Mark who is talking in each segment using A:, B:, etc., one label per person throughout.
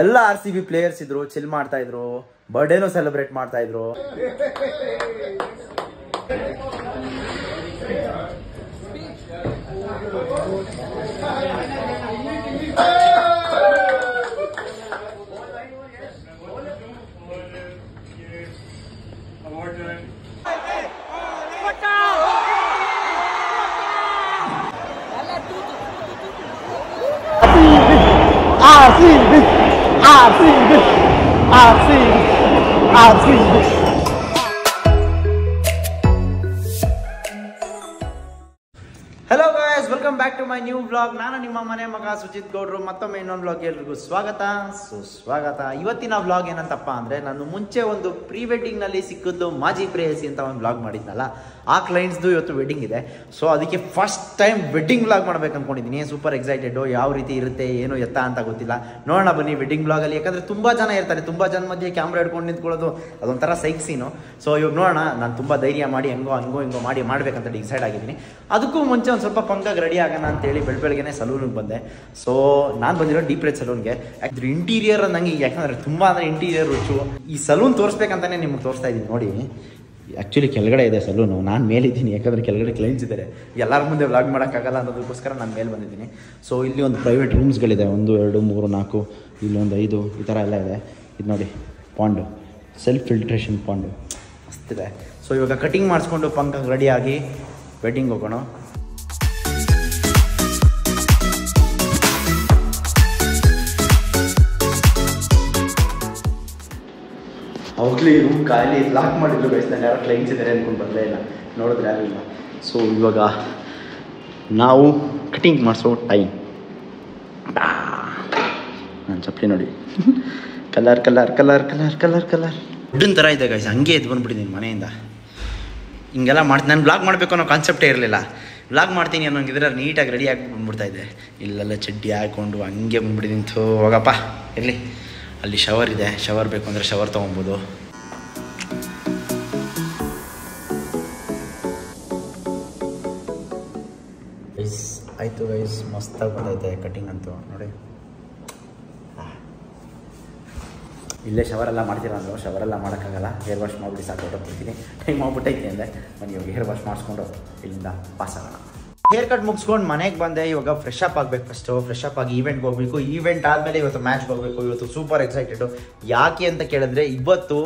A: ಎಲ್ಲ RCB players ಇದ್ರು, chill ಮಾಡ್ತಾ ಇದ್ರು, ಬರ್ಡೇನೂ ಸೆಲೆಬ್ರೇಟ್ ಮಾಡ್ತಾ ಇದ್ರು. Hello guys, welcome back to my new vlog. ನಾನು ನಿಮ್ಮ ಮನೆ ಮಗ ಸುಜಿತ್ ಗೌಡ್ರು. ಮತ್ತೊಮ್ಮೆ ಇನ್ನೊಂದು ವ್ಲಾಗ್ ಎಲ್ರಿಗೂ ಸ್ವಾಗತ. ಇವತ್ತಿನ ವ್ಲಾಗ್ ಏನಂತಪ್ಪ ಅಂದರೆ, ನಾನು ಮುಂಚೆ ಒಂದು ಪ್ರೀ ವೆಡ್ಡಿಂಗ್ನಲ್ಲಿ ಸಿಕ್ಕಿದ್ದು ಮಾಜಿ ಪ್ರೇಯಸಿ ಅಂತ ಒಂದು ವ್ಲಾಗ್ ಮಾಡಿದ್ನಲ್ಲ, ಆ ಕ್ಲೈಂಟ್ಸ್ದು ಇವತ್ತು ವೆಡ್ಡಿಂಗ್ ಇದೆ. ಸೊ ಅದಕ್ಕೆ ಫಸ್ಟ್ ಟೈಮ್ ವೆಡ್ಡಿಂಗ್ ವ್ಲಾಗ್ ಮಾಡ್ಬೇಕು ಅಂದ್ಕೊಂಡಿದ್ದೀನಿ. ಸೂಪರ್ ಎಕ್ಸೈಟೆಡು. ಯಾವ ರೀತಿ ಇರುತ್ತೆ ಏನು ಎತ್ತ ಅಂತ ಗೊತ್ತಿಲ್ಲ. ನೋಡೋಣ ಬನ್ನಿ ವೆಡ್ಡಿಂಗ್ ವ್ಲಾಗಲ್ಲಿ. ಯಾಕಂದರೆ ತುಂಬ ಜನ ಇರ್ತಾರೆ, ತುಂಬ ಜನ ಮಧ್ಯೆ ಕ್ಯಾಮ್ರಾ ಹಿಡ್ಕೊಂಡು ನಿಂತ್ಕೊಳ್ಳೋದು ಅದೊಂಥರ ಸೈಕ್ ಸೀನು. ಸೊ ಇವಾಗ ನೋಡೋಣ, ನಾನು ತುಂಬ ಧೈರ್ಯ ಮಾಡಿ ಹಿಂಗೋ ಮಾಡಿ ಮಾಡ್ಬೇಕಂತ ಡಿಸೈಡ್ ಆಗಿದ್ದೀನಿ. ಅದಕ್ಕೂ ಮುಂಚೆ ಒಂದು ಸ್ವಲ್ಪ ಪಂಕಾಗಿ ರೆಡಿ ಆಗೋಣ ಅಂತೇಳಿ ಬೆಳಗ್ಗೆ ಸಲೂನಿಗೆ ಬಂದೆ. ಸೊ ನಾನು ಬಂದಿರೋ ಡೀಪ್ ರೇಟ್ ಸಲೂನ್ಗೆ. ಅದ್ರ ಇಂಟೀರಿಯರ್ ನನಗೆ ಯಾಕಂದರೆ ತುಂಬ ಅಂದರೆ ಇಂಟೀರಿಯರ್ ರುಚು. ಈ ಸಲೂನ್ ತೋರಿಸ್ಬೇಕಂತಾನೆ ನಿಮ್ಗೆ ತೋರಿಸ್ತಾ ಇದ್ದೀನಿ ನೋಡಿ. ಆ್ಯಕ್ಚುಲಿ ಕೆಳಗಡೆ ಇದೆ ಸಲೂನು, ನಾನು ಮೇಲಿದ್ದೀನಿ. ಯಾಕಂದರೆ ಕೆಳಗಡೆ ಕ್ಲೈಂಟ್ಸ್ ಇದ್ದಾರೆ, ಎಲ್ಲರ ಮುಂದೆ ವ್ಲಾಗ್ ಮಾಡೋಕ್ಕಾಗಲ್ಲ ಅನ್ನೋದಕ್ಕೋಸ್ಕರ ನಾನು ಮೇಲೆ ಬಂದಿದ್ದೀನಿ. ಸೊ ಇಲ್ಲಿ ಒಂದು ಪ್ರೈವೇಟ್ ರೂಮ್ಸ್ಗಳಿದೆ, 1 2 3 4, ಇಲ್ಲೊಂದು 5 ಈ ಥರ ಎಲ್ಲ ಇದೆ. ಇದು ನೋಡಿ ಪಾಂಡು, ಸೆಲ್ಫ್ ಫಿಲ್ಟ್ರೇಷನ್ ಪಾಂಡು ಮಸ್ತಿದೆ. ಸೊ ಇವಾಗ ಕಟಿಂಗ್ ಮಾಡಿಸ್ಕೊಂಡು ಪಂಕಾಗಿ ರೆಡಿಯಾಗಿ ವೆಡ್ಡಿಂಗ್ ಹೋಗೋಣ. ಅವಾಗಲೇ ರೂಮ್ ಖಾಲಿ ಲಾಕ್ ಮಾಡಿದ್ರು ಗೈಸ್. ನಾನು ಯಾರೋ ಕ್ಲೈಂಟ್ಸ್ ಇದ್ದಾರೆ ಅಂದ್ಕೊಂಡು ಬರಲೇ ಇಲ್ಲ, ನೋಡಿದ್ರೆ ಯಾರೂ ಇಲ್ಲ. ಸೊ ಇವಾಗ ನಾವು ಕಟಿಂಗ್ ಮಾಡಿಸೋ ಟೈಮ್. ನಾನು ಚಪ್ಪಲಿ ನೋಡಿ, ಕಲರ್ ವುಡ್ಡನ್ ಥರ ಇದೆ ಗೈಸ್. ಹಂಗೆ ಎದ್ದು ಬಂದುಬಿಟ್ಟಿದ್ದೀನಿ ಮನೆಯಿಂದ. ಹಿಂಗೆಲ್ಲ ಮಾಡ್ತೀನಿ. ನಾನು ಬ್ಲಾಗ್ ಮಾಡಬೇಕು ಅನ್ನೋ ಕಾನ್ಸೆಪ್ಟೇ ಇರಲಿಲ್ಲ. ಬ್ಲಾಗ್ ಮಾಡ್ತೀನಿ ಅನ್ನೋಂಗಿದ್ರೆ ನೀಟಾಗಿ ರೆಡಿ ಆಗಿ ಬಂದ್ಬಿಡ್ತಾಯಿದ್ದೆ. ಇಲ್ಲೆಲ್ಲ ಚಡ್ಡಿ ಹಾಕ್ಕೊಂಡು ಹಂಗೆ ಬಂದ್ಬಿಟ್ಟಿದ್ದೀನಿ. ಹೋಗಪ್ಪ ಇರಲಿ. ಅಲ್ಲಿ ಶವರ್ ಇದೆ, ಶವರ್ ಬೇಕು ಅಂದರೆ ಶವರ್ ತೊಗೊಬೋದು. ಆಯಿತು ಗೈಸ್, ಮಸ್ತಾಗಿ ಬಂದೈತೆ ಕಟಿಂಗ್ ಅಂತೂ ನೋಡಿ. ಇಲ್ಲೇ ಶವರೆಲ್ಲ ಮಾಡ್ತೀರ ಅಂದರು. ಶವರೆಲ್ಲ ಮಾಡೋಕ್ಕಾಗಲ್ಲ, ಹೇರ್ ವಾಶ್ ಮಾಡಿಬಿಟ್ಟು ಸಾಕು ಹೊರಟೋಗ್ಬಿಡ್ತೀನಿ. ಟೈಮ್ ಆಗ್ಬಿಟ್ಟೈತಿ ಅಂದರೆ ಬನ್ನಿ ಇವಾಗ ಹೇರ್ ವಾಶ್ ಮಾಡಿಸ್ಕೊಂಡು ಇಲ್ಲಿಂದ ಪಾಸ್ ಆಗೋಣ. ಹೇರ್ ಕಟ್ ಮುಗಿಸ್ಕೊಂಡು ಮನೆಗೆ ಬಂದೆ. ಇವಾಗ ಫ್ರೆಶ್ ಅಪ್ ಆಗಬೇಕು. ಫಸ್ಟು ಫ್ರೆಶ್ ಅಪ್ ಆಗಿ ಈವೆಂಟ್ಗೆ ಹೋಗಬೇಕು. ಈವೆಂಟ್ ಆದಮೇಲೆ ಇವತ್ತು ಮ್ಯಾಚ್ಗೆ ಹೋಗಬೇಕು. ಇವತ್ತು ಸೂಪರ್ ಎಕ್ಸೈಟೆಡು. ಯಾಕೆ ಅಂತ ಕೇಳಿದ್ರೆ, ಇವತ್ತು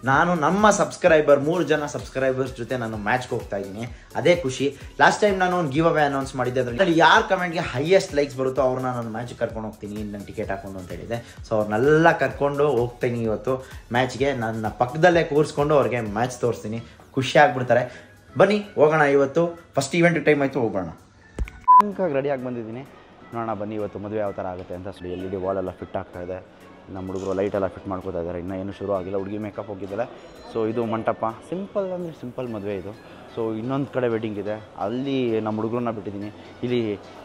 A: ನಾನು ನಮ್ಮ ಸಬ್ಸ್ಕ್ರೈಬರ್ 3 ಜನ ಸಬ್ಸ್ಕ್ರೈಬರ್ಸ್ ಜೊತೆ ನಾನು ಮ್ಯಾಚ್ಗೆ ಹೋಗ್ತಾ ಇದ್ದೀನಿ. ಅದೇ ಖುಷಿ. ಲಾಸ್ಟ್ ಟೈಮ್ ನಾನು ಒಂದು ಗಿವ್ ಅವೇ ಅನೌನ್ಸ್ ಮಾಡಿದ್ದೆ. ಅದರಲ್ಲಿ ಯಾರು ಕಮೆಂಟ್ಗೆ ಹೈಯೆಸ್ಟ್ ಲೈಕ್ಸ್ ಬರುತ್ತೋ ಅವ್ರನ್ನ ನಾನು ಮ್ಯಾಚ್ಗೆ ಕರ್ಕೊಂಡು ಹೋಗ್ತೀನಿ, ನನ್ನ ಟಿಕೆಟ್ ಹಾಕೊಂಡು ಅಂತ ಹೇಳಿದೆ. ಸೊ ಅವ್ರನ್ನೆಲ್ಲ ಕರ್ಕೊಂಡು ಹೋಗ್ತೀನಿ ಇವತ್ತು ಮ್ಯಾಚ್ಗೆ. ನನ್ನ ಪಕ್ಕದಲ್ಲೇ ಕೂರಿಸ್ಕೊಂಡು ಅವ್ರಿಗೆ ಮ್ಯಾಚ್ ತೋರಿಸ್ತೀನಿ. ಖುಷಿ ಆಗ್ಬಿಡ್ತಾರೆ. ಬನ್ನಿ ಹೋಗೋಣ. ಇವತ್ತು ಫಸ್ಟ್ ಈವೆಂಟ್ ಟೈಮ್ ಆಯಿತು, ಹೋಗೋಣ. ಪಂಕಾಗಿ ರೆಡಿಯಾಗಿ ಬಂದಿದ್ದೀನಿ. ನೋಡೋಣ ಬನ್ನಿ ಇವತ್ತು ಮದುವೆ ಯಾವ ಥರ ಆಗುತ್ತೆ ಅಂತ. LED ವಾಲೆಲ್ಲ ಫಿಟ್ ಆಗ್ತಾಯಿದೆ. ನಮ್ಮ ಹುಡುಗರು ಲೈಟೆಲ್ಲ ಫಿಟ್ ಮಾಡ್ಕೋತಾ ಇದ್ದಾರೆ. ಇನ್ನೂ ಏನು ಶುರು ಆಗಿಲ್ಲ. ಹುಡುಗಿ ಮೇಕಪ್ ಹೋಗಿದ್ದಾರೆ. ಸೊ ಇದು ಮಂಟಪ ಸಿಂಪಲ್ ಅಂದರೆ ಸಿಂಪಲ್ ಮದುವೆ ಇದು. ಸೊ ಇನ್ನೊಂದು ಕಡೆ ವೆಡ್ಡಿಂಗ್ ಇದೆ, ಅಲ್ಲಿ ನಮ್ಮ ಹುಡುಗರನ್ನ ಬಿಟ್ಟಿದ್ದೀನಿ. ಇಲ್ಲಿ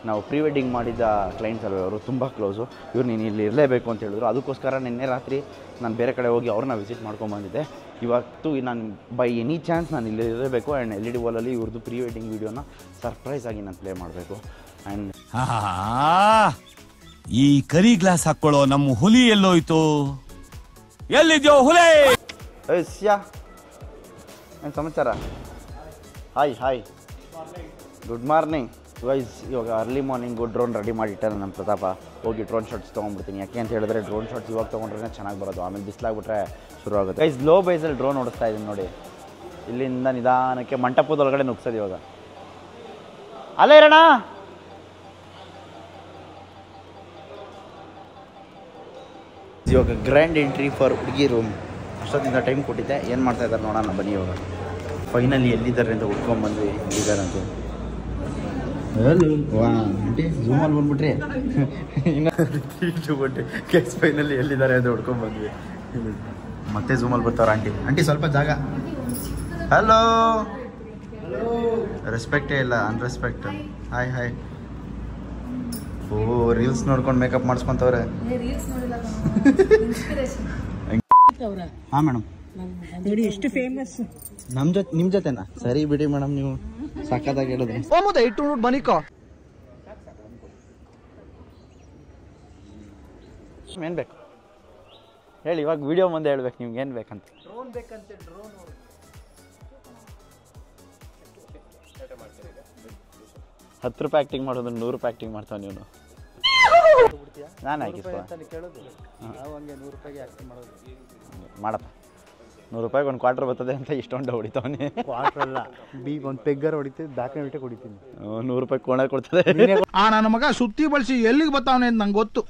A: ನಾವು ಪ್ರೀ ವೆಡ್ಡಿಂಗ್ ಮಾಡಿದ್ದ ಕ್ಲೈಂಟ್ಸ್ ಅಲ್ವೇ, ಅವರು ತುಂಬ ಕ್ಲೋಸು. ಇವ್ರು ನೀನು ಇಲ್ಲಿ ಇರಲೇಬೇಕು ಅಂತ ಹೇಳಿದ್ರು. ಅದಕ್ಕೋಸ್ಕರ ನಿನ್ನೆ ರಾತ್ರಿ ನಾನು ಬೇರೆ ಕಡೆ ಹೋಗಿ ಅವ್ರನ್ನ ವಿಸಿಟ್ ಮಾಡ್ಕೊಂಬಂದಿದ್ದೆ. ಇವತ್ತು ನಾನು ಬೈ ಎನಿ ಚಾನ್ಸ್ ನಾನು ಇಲ್ಲಿ ಇರಬೇಕು. ಆ್ಯಂಡ್ LED ವಾಲಲ್ಲಿ ಇವ್ರದ್ದು ಪ್ರೀ ವೆಡ್ಡಿಂಗ್ ವೀಡಿಯೋನ ಸರ್ಪ್ರೈಸ್ ಆಗಿ ನಾನು ಪ್ಲೇ ಮಾಡಬೇಕು. ಆ್ಯಂಡ್
B: ಈ ಕರಿ ಗ್ಲಾಸ್ ಹಾಕ್ಕೊಳ್ಳೋ ನಮ್ಮ ಹುಲಿ ಎಲ್ಲೋಯ್ತು? ಎಲ್ಲಿದ್ಯೋ ಹುಲಿ?
A: ಏಸ್ಯಾ ಏನು ಸಮಾಚಾರ? ಹಾಯ್ ಗುಡ್ ಮಾರ್ನಿಂಗ್ ವೈಸ್. ಇವಾಗ ಅರ್ಲಿ ಮಾರ್ನಿಂಗು ಡ್ರೋನ್ ರೆಡಿ ಮಾಡಿಟ್ಟೆ ನಮ್ಮ ಪ್ರತಾಪ. ಹೋಗಿ ಡ್ರೋನ್ ಶಾಟ್ಸ್ ತೊಗೊಂಡ್ಬಿಡ್ತೀನಿ. ಯಾಕೆ ಅಂತ ಹೇಳಿದ್ರೆ ಡ್ರೋನ್ ಶಾಟ್ಸ್ ಇವಾಗ ತೊಗೊಂಡ್ರೆ ಚೆನ್ನಾಗಿ ಬರೋದು, ಆಮೇಲೆ ಬಿಸಿಲಾಗ್ಬಿಟ್ರೆ ಶುರು ಆಗುತ್ತೆ. ಗೈಸ್ ಲೋ ಬೈಸಲ್ಲಿ ಡ್ರೋನ್ ಓಡಿಸ್ತಾ ಇದ್ದೀನಿ ನೋಡಿ. ಇಲ್ಲಿಂದ ನಿಧಾನಕ್ಕೆ ಮಂಟಪದೊಳಗಡೆ ನುಗ್ಸೋದು ಇವಾಗ. ಅಲ್ಲೇ ಇರೋಣ. ಇವಾಗ ಗ್ರ್ಯಾಂಡ್ ಎಂಟ್ರಿ ಫಾರ್ ಹುಡುಗಿ ರೂಮ್. ಅಷ್ಟೊತ್ತಿಂದ ಟೈಮ್ ಕೊಟ್ಟಿದ್ದೆ, ಏನು ಮಾಡ್ತಾ ಇದ್ದಾರೆ ನೋಡೋಣ ಬನ್ನಿ. ಇವಾಗ ಫೈನಲಿ ಎಲ್ಲಿದ್ದಾರೆ ಅಂತ ಹುಡ್ಕೊಂಡ್ಬಂದ್ವಿ. ಎಲ್ಲಿದ್ದಾರಂತೆ. ಹಲೋ ವಾ ಆಂಟಿ, ಝೂಮಲ್ಲಿ ಬಂದ್ಬಿಟ್ರಿ. ಕೇಸ್ ಫೈನಲಿ ಎಲ್ಲಿದ್ದಾರೆ ಅಂತ ಹುಡ್ಕೊಂಡ್ಬಂದ್ವಿ. ಮತ್ತೆ ಝೂಮಲ್ಲಿ ಬರ್ತಾವ್ರ ಆಂಟಿ ಸ್ವಲ್ಪ ಜಾಗ. ಹಲೋ ರೆಸ್ಪೆಕ್ಟೇ ಇಲ್ಲ, ಅನ್ರೆಸ್ಪೆಕ್ಟ್. ಹಾಯ್. ಓ ರೀಲ್ಸ್ ನೋಡ್ಕೊಂಡು ಮೇಕಪ್ ಮಾಡಿಸ್ಕೊಂತವ್ರೆ. ಹಾಂ ಮೇಡಮ್
C: ನೋಡಿ ಎಷ್ಟು ಫೇಮಸ್.
A: ನಿಮ್ಮ ಜೊತೆನಾ? ಸರಿ ಬಿಡಿ ಮೇಡಮ್, ನೀವು ಸಕ್ಕತ್ತಾಗಿ ಹೇಳಿದ್ರಿ. ಇಟ್ಟು ಬನಿಕೋ ಏನು ಬೇಕು? ಹೇಳಿ, ಇವಾಗ ವಿಡಿಯೋ ಮುಂದೆ ಹೇಳ್ಬೇಕು ನಿಮ್ಗೆ ಏನು ಬೇಕಂತ.
D: ಡ್ರೋನ್ ಬೇಕಂತೆ. ಡ್ರೋನ್
A: 10 ರೂಪಾಯಿ ಆ್ಯಕ್ಟಿಂಗ್ ಮಾಡೋದು 100 ರೂಪಾಯಿ ಆ್ಯಕ್ಟಿಂಗ್ ಮಾಡ್ತಾವೆ ನೀವು. ನಾನು ಹಾಕಿಸ್ಕೊ
D: ಕೇಳೋದು ನಾವು ಹಂಗೆ 100 ರೂಪಾಯಿಗೆ ಆ್ಯಕ್ಟಿಂಗ್ ಮಾಡೋದು.
A: ಮಾಡಪ್ಪ, 100 ರೂಪಾಯಿಗೆ ಒಂದು ಕ್ವಾರ್ಟರ್ ಬರ್ತದೆ ಅಂತ ಇಷ್ಟೊಂದು ಹೊಡಿತಾವನಿ.
D: ಕ್ವಾರ್ಟರ್ ಅಲ್ಲ, ಒಂದು ಪೆಗ್ಗರ್ ಹೊಡಿತೀವಿ, ದಾಖಲೆ ಬಿಟ್ಟೆ ಕುಡಿತೀನಿ.
A: 100 ರೂಪಾಯಿ ಕೋಣ ಕೊಡ್ತದೆ.
E: ನನ್ನ ಮಗ ಸುತ್ತಿ ಬಳಸಿ ಎಲ್ಲಿಗೆ ಬರ್ತಾವನೆ ಅಂತ ನಂಗೆ ಗೊತ್ತು.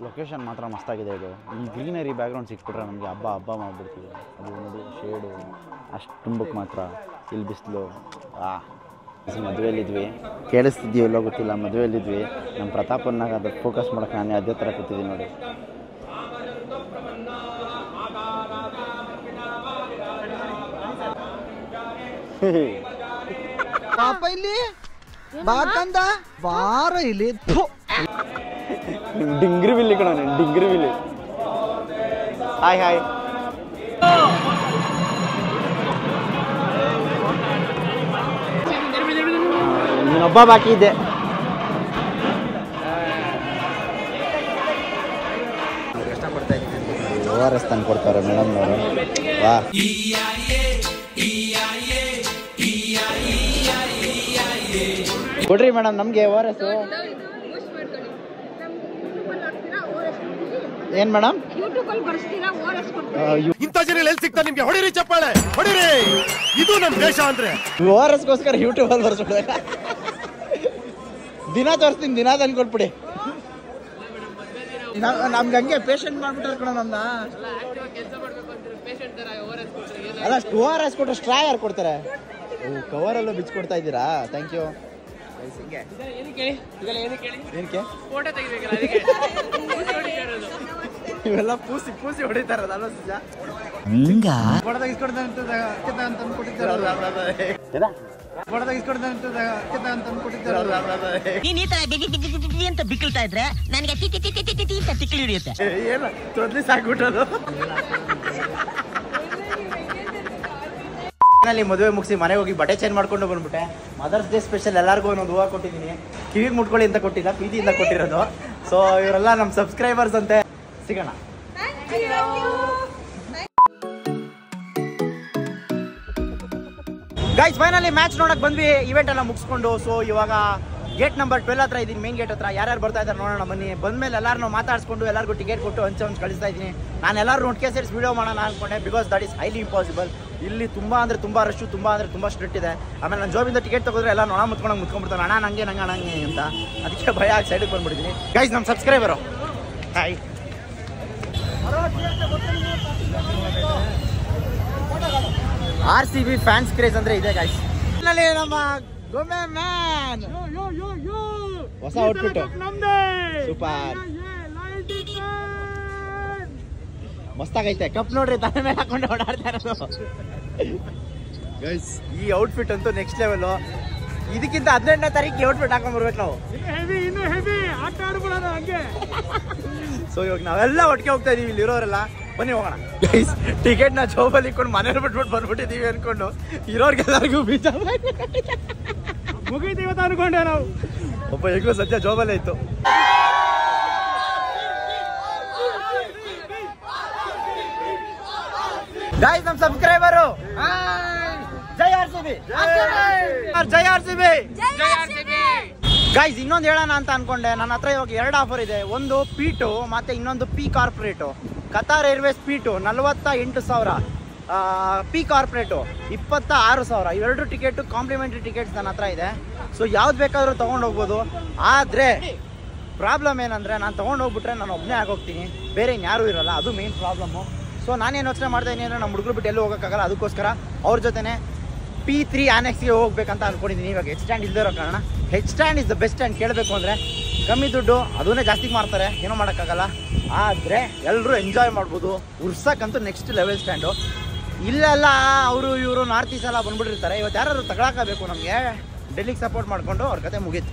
A: ಲೊಕೇಶನ್ ಮಾತ್ರ ಮಸ್ತಾಗಿದೆ. ಇದು ಈ ಗ್ರೀನರಿ ಬ್ಯಾಕ್ಗ್ರೌಂಡ್ ಸಿಕ್ಬಿಟ್ರೆ ನಮಗೆ ಹಬ್ಬ ಮಾಡಿಬಿಡ್ತೀವಿ. ಅದು ನೋಡಿ ಶೇಡು ಅಷ್ಟು ತುಂಬಕ್ಕೆ ಮಾತ್ರ. ಇಲ್ಲಿ ಬಿಸಿಲು. ಮದುವೆಯಲ್ಲಿದ್ವಿ, ಕೇಳಿಸ್ತಿದ್ವಿ ಎಲ್ಲೋ ಗೊತ್ತಿಲ್ಲ. ಮದುವೆಯಲ್ಲಿದ್ವಿ, ನಮ್ಮ ಪ್ರತಾಪನ್ನಾಗ ಅದು ಫೋಕಸ್ ಮಾಡೋಕೆ ನಾನೇ ಅದೇ ಥರ ಕೂತಿದ್ದೀನಿ ನೋಡಿ.
E: ಪಾಪ ಇಲ್ಲಿ ಬಾಕಂದ ಬಾರ ಇಲ್ಲಿ
A: ಡಿಂಗ್ರಿ ಬಿಲ್ಲಿ ಕಣ, ಡಿಂಗ್ರಿ ಬಿಲ್ಲಿ. ಹಾಯ್ ಇನ್ನೊಬ್ಬ ಬಾಕಿ ಇದೆ. ORS ತಂದು ಕೊಡ್ತಾರೆ ಮೇಡಮ್ನವರು. ವಾ, ಕೊಡ್ರಿ ಮೇಡಮ್ ನಮಗೆ ORS. ಏನ್ ಮೇಡಮ್?
F: ಇಂಥ ಜನ ಎಲ್ಲಿ ಸಿಗ್ತಾರೆ ನಿಮ್ಗೆ? ಹೊಡಿರಿ ಚಪ್ಪಾಳೆ, ಹೊಡಿರಿ. ಇದು ನಮ್ಮ ದೇಶ ಅಂದ್ರೆ.
A: ORSಗೋಸ್ಕರ ಯೂಟ್ಯೂಬಲ್ಲಿ ಬರ್ಸ್ಬಿಡ್ಬೇಕ? ದಿನ ತೋರಿಸ್ತೀನಿ, ದಿನ ತಂದು ಕೊಟ್ಬಿಡಿ. ನಮ್ಗೆ ಹಂಗೆ ಪೇಷಂಟ್ ಮಾಡ್ಬಿಟ್ಟಾರೆ ಕಣ ನಮ್ನ. ಅಲ್ಲ, ORS ಕೊಟ್ಟರೆ ಸ್ಟ್ರಾ ಯಾರು ಕೊಡ್ತಾರೆ? ಕವರಲ್ಲೂ ಬಿಚ್ಚಿ ಕೊಡ್ತಾ ಇದ್ದೀರಾ? Thank you. ಇವೆಲ್ಲ ಪೂಸಿ ಹೊಡಿತಾರಲ್ಲ
G: ನೀನ್ ಈ ತರ ಅಂತ ಬಿಕ್ಕಳ್ತಾ ಇದ್ರೆ ನನಗೆ ತಿಕ್ಕಲಿ ಹಿಡಿಯುತ್ತೆ.
A: ಏನು ತೊದ್ಲಿ ಸಾಕ್ಬಿಟ್ಟದು. ಮದುವೆ ಮುಗಿಸಿ ಮನೆಗೆ ಹೋಗಿ ಬಟ್ಟೆ ಚೇಂಜ್ ಮಾಡ್ಕೊಂಡು ಬಂದ್ಬಿಟ್ಟೆ. ಮದರ್ಸ್ ಡೇ ಸ್ಪೆಷಲ್ ಎಲ್ಲರಿಗೂ ಒಂದೊಂದು ಹೂವು ಕೊಟ್ಟಿದ್ದೀನಿ. ಕಿವಿಗೆ ಮುಟ್ಕೊಳ್ಳಿ ಅಂತ ಕೊಟ್ಟಿಲ್ಲ, ಪ್ರೀತಿಯಿಂದ ಕೊಟ್ಟಿರೋದು. ಸೊ ಇವರೆಲ್ಲ ನಮ್ಮ ಸಬ್ಸ್ಕ್ರೈಬರ್ಸ್ ಅಂತೆ. ಸಿಗೋಣ. ಗೈಸ್, ಫೈನಲಿ ಮ್ಯಾಚ್ ನೋಡಕ್ ಬಂದ್ವಿ, ಇವೆಂಟ್ ಎಲ್ಲ ಮುಗಿಸ್ಕೊಂಡು. ಸೊ ಇವಾಗ ಗೇಟ್ ನಂಬರ್ 12 ಹತ್ರ ಇದ್ದೀನಿ, ಮೇನ್ ಗೇಟ್ ಹತ್ರ. ಯಾರ್ಯಾರು ಬರ್ತಾ ಇದ್ದಾರೆ ನೋಡೋಣ ಬನ್ನಿ. ಬಂದ್ಮೇಲೆ ಎಲ್ಲರೂ ಮಾತಾಡ್ಸ್ಕೊಂಡು ಎಲ್ಲರಿಗೂ ಟಿಕೆಟ್ ಕೊಟ್ಟು ಹಂಚ್ ಕಳಿಸ್ತಾ ಇದ್ದೀನಿ. ನಾನು ಎಲ್ಲರೂ ಒಟ್ಟಿಗೆ ಸೇರಿಸಿ ವಿಡಿಯೋ ಮಾಡೋಣ ಅನ್ಕೊಂಡೆ, because that is highly impossible. ಇಲ್ಲಿ ತುಂಬ ಅಂದರೆ ತುಂಬ ರಶ್ಶು, ತುಂಬ ಅಂದರೆ ತುಂಬ ಸ್ಟ್ರಿಕ್ಟ್ ಇದೆ. ಆಮೇಲೆ ನಾನು ಜೋಬಿಂದ ಟಿಕೆಟ್ ತಗೋದ್ರೆ ಎಲ್ಲ ನೊಣ ಮುತ್ಕೊಂಡ್ಬಿಡ್ತಾರೆ, ಅಣ್ಣ ನಂಗೆ ಅಂತ. ಅದಕ್ಕೆ ಭಯ ಆಗಿ ಸೈಡಿಗೆ ಬಂದ್ಬಿಡ್ತೀನಿ. ಗೈಸ್, ನಮ್ಮ subscriber hi. RCB fans craze ಅಂದ್ರೆ ಇದೆ ಗೈಸ್. ನಮ್ಮ ಗೊಮ್ಮೆ ಮ್ಯಾನ್ ಹೊಸ ಔಟ್ಫಿಟ್ ಸೂಪರ್ ಮಸ್ತಾಗೈತೆ. ಕಪ್ ನೋಡ್ರಿ, ತಲೆ ಮೇಲೆ ಹಾಕೊಂಡು ಓಡಾಡ್ತಾ ಇರೋದು ಗೈಸ್. ಈ ಔಟ್ಫಿಟ್ ಅಂತೂ ನೆಕ್ಸ್ಟ್ ಲೆವೆಲ್. ಇದಕ್ಕಿಂತ 18ನೇ ತಾರೀಕಿಗೆ ಔಟ್ಫಿಟ್ ಹಾಕೊಂಡ್ ಬರ್ಬೇಕು ನಾವು. ಸೊ ಇವಾಗ ನಾವೆಲ್ಲ ಒಟ್ಟಿಗೆ ಹೋಗ್ತಾ ಇದೀವಿ, ಇಲ್ಲಿ ಇರೋರೆಲ್ಲ. ಬನ್ನಿ ಹೋಗೋಣ ಗೈಸ್. ಟಿಕೆಟ್ ನ ಜೋಬಲ್ಲಿ ಇಟ್ಕೊಂಡು ಮನೇಲಿ ಬಿಟ್ಬಿಟ್ಟು ಬಂದ್ಬಿಟ್ಟಿದೀವಿ ಅನ್ಕೊಂಡು ಇರೋರ್ಗೆಲ್ಲರಿಗೂ ಬೀಜ
D: ಮುಗೀತು ಇವತ್ತು ಅನ್ಕೊಂಡೆ ನಾವು.
A: ಒಬ್ಬ ಹೇಗೂ ಸದ್ಯ ಜೋಬಲ್ಲೇ ಇತ್ತು. ಗೈಸ್, ನಮ್ಮ ಸಬ್ಸ್ಕ್ರೈಬರು ಜೈ RCB, ಜೈ RCB. ಗೈಸ್, ಇನ್ನೊಂದು ಹೇಳೋಣ ಅಂತ ಅನ್ಕೊಂಡೆ. ನನ್ನ ಹತ್ರ ಇವಾಗ 2 ಆಫರ್ ಇದೆ. ಒಂದು P2 ಮತ್ತೆ ಇನ್ನೊಂದು P corporate. Qatar Airways P2 48,000, P corporate 26,000. ಇವೆರಡು ಟಿಕೆಟು ಕಾಂಪ್ಲಿಮೆಂಟ್ರಿ ಟಿಕೆಟ್ಸ್ ನನ್ನ ಹತ್ರ ಇದೆ. ಸೊ ಯಾವ್ದು ಬೇಕಾದರೂ ತೊಗೊಂಡು ಹೋಗ್ಬೋದು. ಆದರೆ ಪ್ರಾಬ್ಲಮ್ ಏನಂದರೆ, ನಾನು ತೊಗೊಂಡು ಹೋಗ್ಬಿಟ್ರೆ ನಾನು ಒಬ್ಬನೇ ಆಗೋಗ್ತೀನಿ, ಬೇರೆ ಇನ್ಯಾರೂ ಇರೋಲ್ಲ. ಅದು ಮೇನ್ ಪ್ರಾಬ್ಲಮ್ಮು. ಸೊ ನಾನೇನು ಯೋಚನೆ ಮಾಡ್ತಾ ಇದ್ದೀನಿ ಅಂದರೆ, ನಮ್ಮ ಹುಡುಗರು ಬಿಟ್ಟು ಎಲ್ಲೂ ಹೋಗೋಕ್ಕಾಗಲ್ಲ. ಅದಕ್ಕೋಸ್ಕರ ಅವ್ರ ಜೊತೆ P3 ಆನೆಕ್ಸ್ಗೆ ಹೋಗ್ಬೇಕಂತ ಅನ್ಕೊಂಡಿದ್ದೀನಿ. ಇವಾಗ ಹೆಚ್ ಸ್ಟ್ಯಾಂಡ್ ಇಲ್ಲದೆ ಇರೋ ಕಾರಣ H stand is the best stand. ಕೇಳಬೇಕು ಅಂದರೆ ಕಮ್ಮಿ ದುಡ್ಡು, ಅದನ್ನೇ ಜಾಸ್ತಿ ಮಾಡ್ತಾರೆ, ಏನೋ ಮಾಡೋಕ್ಕಾಗಲ್ಲ. ಆದರೆ ಎಲ್ಲರೂ ಎಂಜಾಯ್ ಮಾಡ್ಬೋದು. ಉರ್ಸಕ್ಕಂತೂ ನೆಕ್ಸ್ಟ್ ಲೆವೆಲ್ ಸ್ಟ್ಯಾಂಡು. ಇಲ್ಲೆಲ್ಲ ಅವರು ಇವರು ನಾರ್ತ್ ಈಸ್ಟ್ ಎಲ್ಲ ಬಂದ್ಬಿಟ್ಟಿರ್ತಾರೆ. ಇವತ್ತು ಯಾರು ತಗೊಳಕಬೇಕು ನಮಗೆ. ಡೆಲ್ಲಿಗೆ ಸಪೋರ್ಟ್ ಮಾಡಿಕೊಂಡು ಅವ್ರ ಕತೆ ಮುಗೀತು.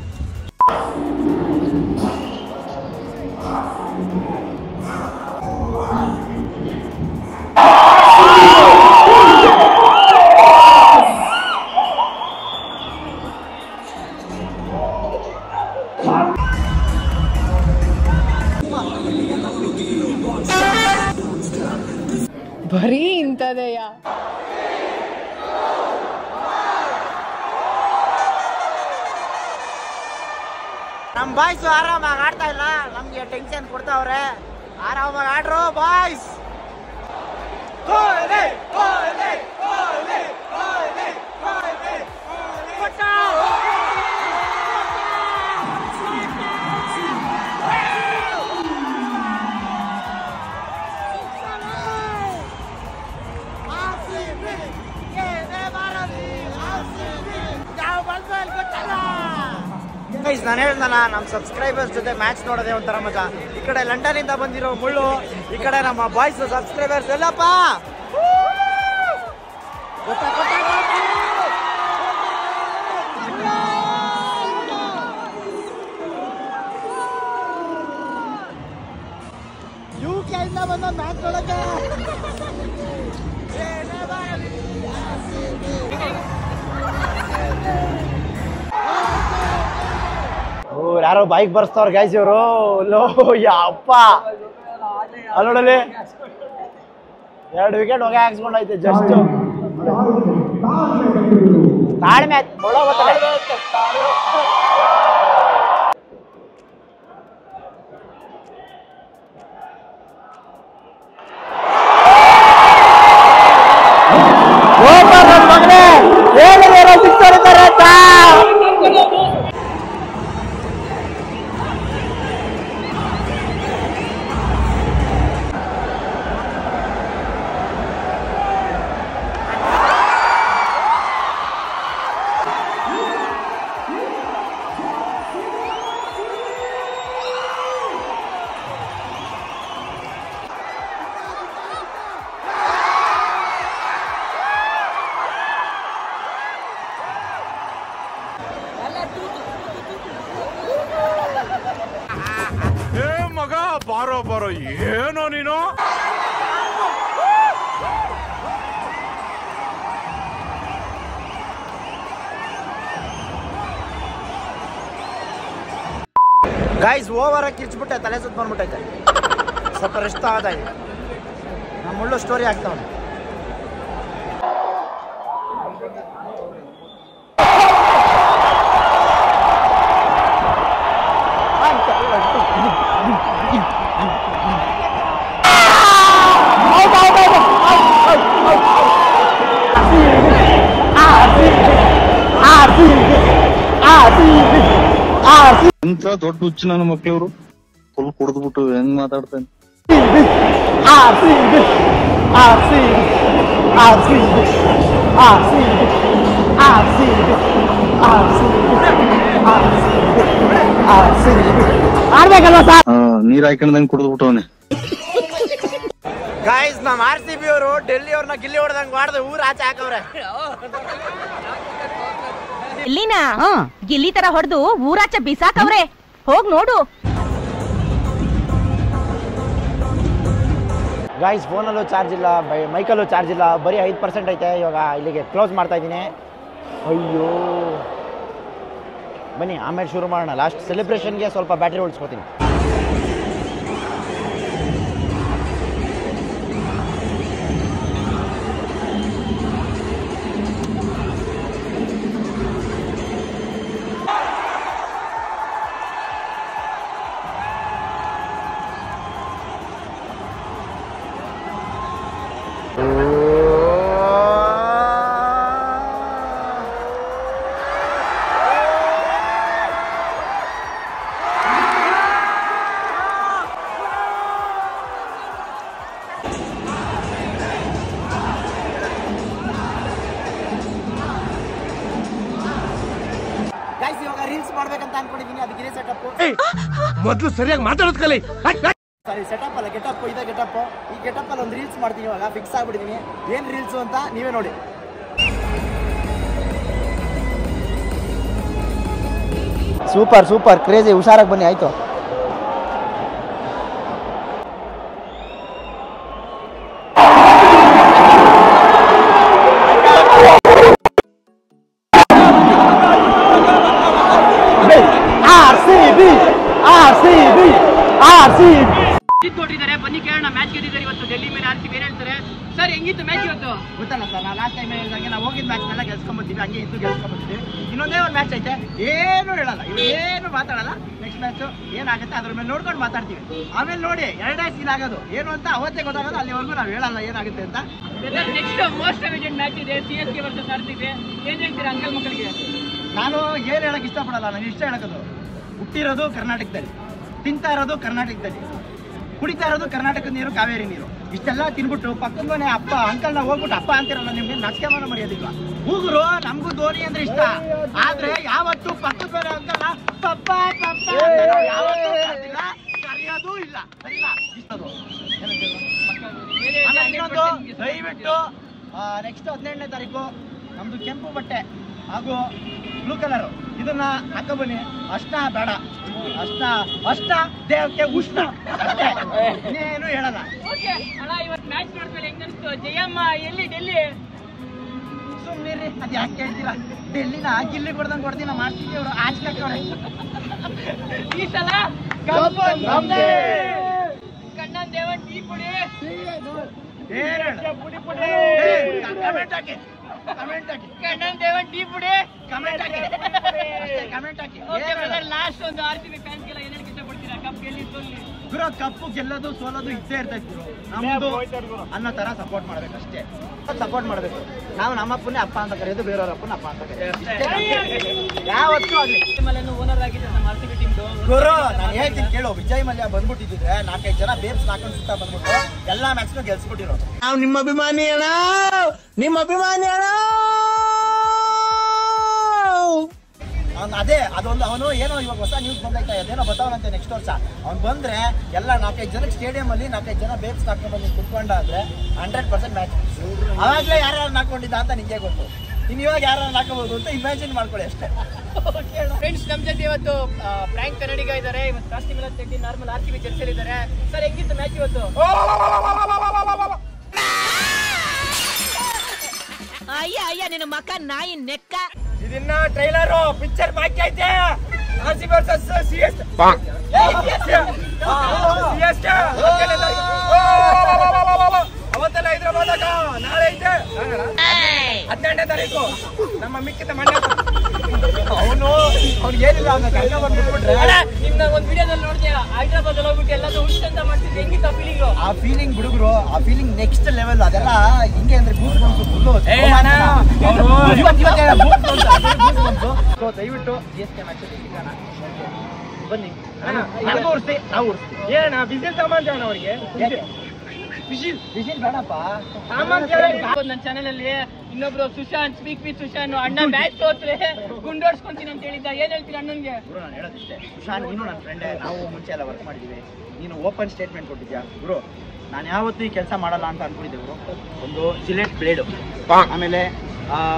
C: ಬರೀ ಇಂಥದೆಯಾ?
A: ನಮ್ಮ ಬಾಯ್ಸ್ ಆರಾಮಾಗಿ ಆಡ್ತಾ ಇಲ್ಲ, ನಮ್ಗೆ ಟೆನ್ಷನ್ ಕೊಡ್ತಾವ್ರೆ. ಆರಾಮಾಗಿ ಆಡ್ರು ಬಾಯ್ಸ್. ನಾನು ಹೇಳ್ದಲ್ಲ, ನಮ್ಮ ಸಬ್ಸ್ಕ್ರೈಬರ್ಸ್ ಜೊತೆ ಮ್ಯಾಚ್ ನೋಡೋದೇ ಒಂಥರ ಮಜಾ. ಈ ಕಡೆ ಲಂಡನ್ ಇಂದ ಬಂದಿರೋ ಮುಳ್ಳು, ಈ ಕಡೆ ನಮ್ಮ ಬಾಯ್ಸ್ ಸಬ್ಸ್ಕ್ರೈಬರ್ಸ್ ಎಲ್ಲಪ್ಪ. UK ಇಂದ ಬಂದ ಮ್ಯಾಚ್ ನೋಡಕ್ಕೆ ಯಾರೋ ಬೈಕ್ ಬರ್ಸ್ತವ್ರ ಗೈಸ್ ಇವರು. ಲೋ ಯಪ್ಪ, ಅಲ್ಲೋಡಲ್ಲಿ 2 ವಿಕೆಟ್ ಹೊಗೆ ಹಾಕ್ಸ್ಕೊಂಡೈತೆ ಜಸ್ಟ್. ತಾಳ್ಮೆ
F: ಮಗ ಬಾರೋ ಬಾರೋ, ಏನೋ ನೀನು.
A: ಗೈಸ್ ಓವರ್ ಆಗಿ ಕಿರ್ಚ್ಬಿಟ್ಟೆ, ತಲೆ ಸುತ್ತ ಬಂದ್ಬಿಟ್ಟೈತೆ. ಸ್ವಲ್ಪ ರೆಸ್ಟ್ ಆದ. ನಮ್ಮ ಮುಳ್ಳು ಸ್ಟೋರಿ ಆಗ್ತಾವ.
D: ಎಂತ ದೊಡ್ಡ ಹುಚ್ಚು ನನ್ನ ಮಕ್ಳವ್ರು, ಫುಲ್ ಕುಡಿದ್ಬಿಟ್ಟು ಹೆಂಗ್ ಮಾತಾಡ್ತಾನೆ. ನೀರ್ ಹಾಕೊಂಡಂಗ್ ಕುಡಿದ್ಬಿಟ್ಟವನೆ.
A: ಗಾಯ್ಸ್, ನಮ್ಮ RCB ಅವರು ಡೆಲ್ಲಿ ಅವ್ರನ್ನ ಗಿಲ್ಲಿ ಹೊಡೆದಂಗ್ ಮಾಡ್ದೆ ಊರ್ ಆಚೆ ಹಾಕವ್ರೆ.
G: ಗಿಲ್ಲಿನಾ ಗಿಲ್ಲಿ ತರ ಹೊಡೆದು ಊರಾಚೆ ಬಿಸಾಕವ್ರೆ, ಹೋಗ್ ನೋಡು.
A: ಗಾಯ್ಸ್, ಫೋನಲ್ಲೂ ಚಾರ್ಜ್ ಇಲ್ಲ, ಮೈಕಲ್ಲೂ ಚಾರ್ಜ್ ಇಲ್ಲ, ಬರೀ 5% ಐತೆ. ಇವಾಗ ಇಲ್ಲಿಗೆ ಕ್ಲೋಸ್ ಮಾಡ್ತಾ ಇದ್ದೀನಿ. ಅಯ್ಯೋ, ಬನ್ನಿ ಆಮೇಲೆ ಶುರು ಮಾಡೋಣ. ಲಾಸ್ಟ್ ಸೆಲೆಬ್ರೇಷನ್ಗೆ ಸ್ವಲ್ಪ ಬ್ಯಾಟ್ರಿ ಉಳಿಸ್ಕೊತೀನಿ. ರೀಲ್ಸ್ ಮಾಡ್ಬೇಕಂತ ಅನ್ಕೊಂಡಿದ್ದೀನಿ, ಅದಕ್ಕೆ ಸೆಟಪ್.
F: ಮೊದಲು ಸರಿಯಾಗಿ ಮಾತಾಡೋದ್ ಕಲಿ.
A: ಸರಿ, ಸೆಟಪ್ ಅಲ್ಲ, ಗೆಟಪ್ ಇದೆ. ಗೆಟಪ್, ಈ ಗೆಟಪ್ ಅಲ್ಲಿ ಒಂದು ರೀಲ್ಸ್ ಮಾಡ್ತೀನಿ. ಇವಾಗ ಫಿಕ್ಸ್ ಆಗ್ಬಿಟ್ಟಿದ್ದೀನಿ. ಏನ್ ರೀಲ್ಸ್ ಅಂತ ನೀವೇ ನೋಡಿ. Super super crazy. ಹುಷಾರಾಗಿ ಬನ್ನಿ ಆಯ್ತು. RCB RCB RCB
H: ನೋಡಿದ್ದಾರೆ, ಬನ್ನಿ ಕೇಳೋಣ. ಮ್ಯಾಚ್ ಗೆದ್ದಿದ್ದಾರೆ ಇವತ್ತು ಡೆಲ್ಲಿ ಮೇಲೆ. RCB ಏನ್ ಹೇಳ್ತಾರೆ ಸರ್? ಹೆಂಗಿತ್ತು ಮ್ಯಾಚ್ ಇವತ್ತು?
A: ಗೊತ್ತಲ್ಲ ಸರ್, ನಾವು ಲಾಸ್ಟ್ ಟೈಮ್ ಹೇಳಿದಂಗೆ ನಾವು ಹೋಗಿದ್ದ ಮ್ಯಾಚ್ನೆಲ್ಲ ಗೆಲ್ಸ್ಕೊಂಡ್ಬರ್ತೀವಿ, ಹಂಗೆ ಇದ್ದು ಗೆಲ್ಸ್ಕೊಂಡ್ಬರ್ತೀವಿ. ಇನ್ನೊಂದೇ ಒಂದು ಮ್ಯಾಚ್ ಐತೆ, ಏನು ಹೇಳಲ್ಲ, ಏನು ಮಾತಾಡಲ್ಲ. ನೆಕ್ಸ್ಟ್ ಮ್ಯಾಚ್ ಏನಾಗುತ್ತೆ ಅದ್ರ ಮೇಲೆ ನೋಡ್ಕೊಂಡು ಮಾತಾಡ್ತೀವಿ. ಆಮೇಲೆ ನೋಡಿ ಎರಡೇ ಸೀನ್ ಆಗೋದು ಏನು ಅಂತ ಅವತ್ತೇ ಗೊತ್ತಾಗೋದು, ಅಲ್ಲಿವರೆಗೂ ನಾವು ಹೇಳಲ್ಲ ಏನಾಗುತ್ತೆ ಅಂತ.
H: ನೆಕ್ಸ್ಟ್ ಮೋಸ್ಟ್ ಅವೇಟೆಡ್ ಮ್ಯಾಚ್ ಇದೆ, CSK ವರ್ಸಸ್ RCB. ಏನ್ ಹೇಳ್ತೀರಾ ಅಂಕಲ್ ಮಕ್ಕಳಿಗೆ?
A: ನಾನು ಏನು ಹೇಳಕ್ ಇಷ್ಟಪಡಲ್ಲ, ನಾನು ಇಷ್ಟ ಹೇಳೋದು, ಹುಟ್ಟಿರೋದು ಕರ್ನಾಟಕದಲ್ಲಿ, ತಿಂತಾ ಇರೋದು ಕರ್ನಾಟಕದಲ್ಲಿ, ಕುಡಿತಾ ಇರೋದು ಕರ್ನಾಟಕದ ನೀರು, ಕಾವೇರಿ ನೀರು. ಇಷ್ಟೆಲ್ಲ ತಿನ್ಬಿಟ್ಟು ಪಕ್ಕದ ಮನೆ ಅಪ್ಪ ಅಂಕಲ್ನ ಹೋಗ್ಬಿಟ್ಟು ಅಪ್ಪ ಅಂತಿರಲ್ಲ, ನಿಮ್ಗೆ ನಚ್ಕೆಮಾನ ಮರ್ಯಾದಿಲ್ವಾ? ಹೂಗುರು ನಮಗೂ ಧೋನಿ ಅಂದ್ರೆ ಇಷ್ಟ, ಆದ್ರೆ ಯಾವತ್ತು ಪಕ್ಕದ ಮನೆ ಅಂಕಲ್ನ ಪಪ್ಪ ಪಪ್ಪ ಯಾವತ್ತೂ ಕರೆಯೋದು ಇಲ್ಲ, ಸರಿನಾ? ಇಷ್ಟದು ಇನ್ನೊಂದು ದಯವಿಟ್ಟು ನೆಕ್ಸ್ಟ್ 17ನೇ ತಾರೀಕು ನಮ್ದು ಕೆಂಪು ಬಟ್ಟೆ ಹಾಗೂ ಬ್ಲೂ ಕಲರ್ ಇದನ್ನ ಹಾಕಬನ್ನಿ. ಅಷ್ಟ ಬೇಡ, ಅಷ್ಟ ದೇಹಕ್ಕೆ ಉಷ್ಣ ಅಷ್ಟೇ, ಇನ್ನೇನು ಹೇಳಲ್ಲ.
H: ಓಕೆ ಅಣ್ಣ, ಇವತ್ತು ಮ್ಯಾಚ್ ನೋಡಿದ್ಮೇಲೆ ಹೆಂಗ್ ಅನಿಸ್ತು? ಜಯಮ್ಮ ಎಲ್ಲಿ ಡೆಲ್ಲಿ?
A: ಸುಮ್ಮನಿರಿ, ಅದು ಯಾಕೆ ಕೇಳ್ತೀರಾ? ಡೆಲ್ಲಿನ ಗಿಲ್ಲಿ ಕೊಡ್ದಂಗೆ ಕೊಡ್ತೀನಿ ಮಾಡ್ತೀವಿ, ಅವರು ಆಚ್ಕವ್ರೆ.
H: ಈ ಸಲ ಕಣ್ಣನ್ ದೇವನ್ ಟೀ ಪುಡಿ
A: ಕಮೆಂಟ್ ಹಾಕಿ,
H: ಕಣ್ಣನ್ ದೇವನ್ ಟೀ ಪುಡಿ
A: ಕಮೆಂಟ್ ಹಾಕಿ, ಕಮೆಂಟ್ ಹಾಕಿ.
H: ಲಾಸ್ಟ್ ಒಂದು RCB ಫ್ಯಾನ್ಸ್ಗೆಲ್ಲ ಏನ್ ಹೇಳಕ್ ಇಷ್ಟಪಡ್ತೀರಾ? ಕಪ್ ಗೆಲ್ಲಿ ಸೋಲ್ಲಿ
A: ಗುರು, ಕಪ್ಪು ಗೆಲ್ಲೋದು ಸೋಲೋದು ಇದ್ದೇ ಇರ್ತೈತಿ ಗುರು, ನಮ್ದು ಅನ್ನೋ ತರ ಸಪೋರ್ಟ್ ಮಾಡ್ಬೇಕು ಅಷ್ಟೇ, ಸಪೋರ್ಟ್ ಮಾಡ್ಬೇಕು. ನಾವು ನಮ್ಮಪ್ಪನೇ ಅಪ್ಪ ಅಂತ ಕರೆಯೋದು, ಬೇರೆಯವ್ರ ಅಪ್ಪನ ಅಪ್ಪ ಅಂತ ಕರೆಯೋದು, ಯಾವತ್ತೂ ಆಗ್ಲಿ.
H: ಓನರ್ ಆಗಿದೆ ನಮ್ಮ RCB ಟೀಮ್.
A: ಗುರು ನಾನು ಹೇಳ್ತೀನಿ ಕೇಳು, ವಿಜಯ್ ಮಲ್ಯ ಬಂದ್ಬಿಟ್ಟಿದ್ರೆ 4-5 ಜನ ಬೇಬ್ಸ್ ಹಾಕೊಂಡು ಸುತ್ತಾ ಬಂದ್ಬಿಟ್ಟು ಎಲ್ಲಾ ಮ್ಯಾಚ್ನು ಗೆಲ್ಸ್ಬಿಟ್ಟಿರೋದು.
E: ನಾವು ನಿಮ್ಮ ಅಭಿಮಾನಿ ಅಣ್ಣ, ನಿಮ್ಮ ಅಭಿಮಾನಿ ಅಣ್ಣ.
A: ಅದೇ ಅದೊಂದು ಅವನು ಏನೋ ಇವಾಗ ಹೊಸ ನ್ಯೂಸ್ ಬಂದೈತೆ, ಅದೇನೋ ಬರ್ತಾವನಂತೆ ನೆಕ್ಸ್ಟ್ ವರ್ಷ ಅವ್ನು ಬಂದ್ರೆ ಎಲ್ಲ 4-5 ಜನಕ್ಕೆ ಸ್ಟೇಡಿಯಂ ಅಲ್ಲಿ 4-5 ಜನ ಬೇಬ್ಸ್ ಹಾಕೊಂಡು ಬಂದು ಕುತ್ಕೊಂಡಾದ್ರೆ 100% ಮ್ಯಾಚ್. ಅವಾಗಲೇ ಯಾರು ಹಾಕೊಂಡಿದ್ದ ಅಂತ ನಿಂಗೆ ಗೊತ್ತು, ಇನ್ನು ಇವಾಗ ಯಾರು ಹಾಕಬಹುದು ಅಂತ ಇಮ್ಯಾಜಿನ್ ಮಾಡ್ಕೊಳ್ಳಿ ಅಷ್ಟೇ.
H: ಫ್ರೆಂಡ್ಸ್, ನಮ್ಮ ಜೊತೆ ಇವತ್ತು ಫ್ರಾಂಕ್ ಕನ್ನಡಿಗ ಇದ್ದಾರೆ. ಇವತ್ತು ಕಾಸ್ಟಿಂಗ್ ಎಲ್ಲ ತೆಗೆದು ನಾರ್ಮಲ್ RCB ಜರ್ಸಿಯಲ್ಲಿ ಇದ್ದಾರೆ. ಸರ್ ಹೆಂಗಿತ್ತು ಮ್ಯಾಚ್ ಇವತ್ತು?
G: ಅಯ್ಯ ನಿನ್ನ ಮಕ್ಕ ನಾಯಿ ನೆಕ್ಕ.
H: ಇದನ್ನ ಟ್ರೈಲರ್ ಪಿಕ್ಚರ್ ಬಾಕಿ ಐತೆ. RCB versus CSK. ಅವತ್ತೆಲ್ಲ ಹೈದರಾಬಾದಾಗ ನಾಳೆ ಐತೆ 17ನೇ ತಾರೀಕು ನಮ್ಮ ಮಿಕ್ಕಿದ ಮಂಡ್ಯ.
A: ಅವನು ಏನಿಲ್ಲ
H: ನಿಮ್ನ ಒಂದ್ ವಿಡಿಯೋದಲ್ಲಿ ನೋಡಿದೆ, ಹೈದರಾಬಾದ್ ಅಲ್ಲಿ ಹೋಗ್ಬಿಟ್ಟು ಎಲ್ಲಾದ್ರೂ ಹುಷ್ ಅಂತ ಮಾಡ್ತಿದ್ದೆ. ಹೆಂಗಿತ್ತು ಫೀಲಿಂಗ್?
A: ಆ ಫೀಲಿಂಗ್ ಬಿಡುಗರು, ಆ ಫೀಲಿಂಗ್ ನೆಕ್ಸ್ಟ್ ಲೆವೆಲ್. ಅದೆಲ್ಲ ಹಿಂಗೆ ಅಂದ್ರೆ ಗೂಸ್ ಬಂತು ಫುಲ್ಲು. ದಯವಿಟ್ಟು CSK ಮ್ಯಾಚ್ ಸಿಗೋಣ, ಬನ್ನಿ, ನನಗೂ ಉರ್ಸಿ, ನಾವು ಉರ್ಸ್ತೀವಿ.
H: ಏನ ಬಿಸಿಲ್ ಸಾಮಾನ್ ಅವ್ರಿಗೆ
A: ವಿಷನ್ ಬೇಡಪ್ಪ.
H: ನನ್ನ ಚಾನೆಲ್ ಅಲ್ಲಿ ಇನ್ನೊಬ್ರು ಸುಶಾಂತ್, ಸ್ಪೀಕ್ ವಿತ್ ಸುಶಾಂತ್, ಅಣ್ಣ ಮ್ಯಾಚ್ ಸೋತ್ರೆ ಗುಂಡೋಡ್ಸ್ಕೊಂತೀನಿ ಅಂತ ಹೇಳಿದ್ದ. ಏನ್ ಹೇಳ್ತೀನಿ ಅಣ್ಣನ್ಗೆ?
A: ಗುರು ನಾನು ಹೇಳೋದಿಷ್ಟೇ, ಸುಶಾಂತ್ ನೀನು ನನ್ನ ಫ್ರೆಂಡೇ, ನಾವು ಮುಂಚೆ ಎಲ್ಲ ವರ್ಕ್ ಮಾಡಿದ್ದೀವಿ. ನೀನು ಓಪನ್ ಸ್ಟೇಟ್ಮೆಂಟ್ ಕೊಟ್ಟಿದ್ಯಾ ಗುರು, ನಾನು ಯಾವತ್ತೂ ಈ ಕೆಲಸ ಮಾಡಲ್ಲ ಅಂತ ಅನ್ಕೊಂಡಿದ್ದೆ ಗುರು. ಒಂದು ಜಿಲೆಟ್ ಬ್ಲೇಡು, ಆಮೇಲೆ